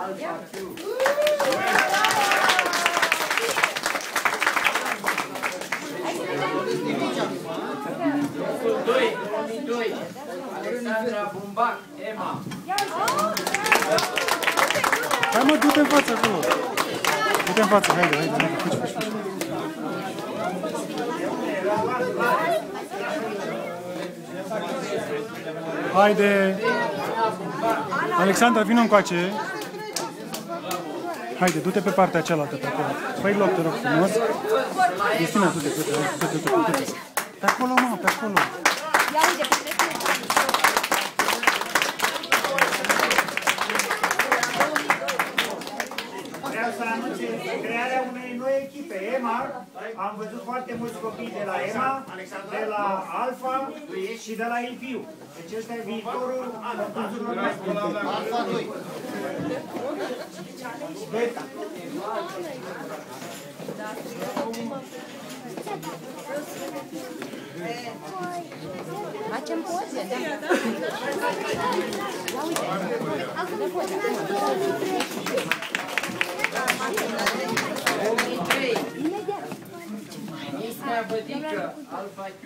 Alpha Q. Locul 2, 2002. Alexandra Bumbac, Emma. Hai mă, du-te în față acolo. Du-te în față, haide, haide, fugi. Haide! Alexandra, vină încoace. Haide, du-te pe partea cealaltă, pe acolo. Fă-i loc, te rog, frumos. Cristina, du-te. Pe acolo, mă, pe acolo. Vreau să anunț crearea unei noi echipe, EMA. Am văzut foarte mulți copii de la EMA, de la Alpha și de la Ilfiu. Deci ăsta e viitorul concursurilor noastre. Alpha 2. Beta. Facem poze, da? Ia uite. Dă poze. 2003. Ismea Bădică, Alpha Q.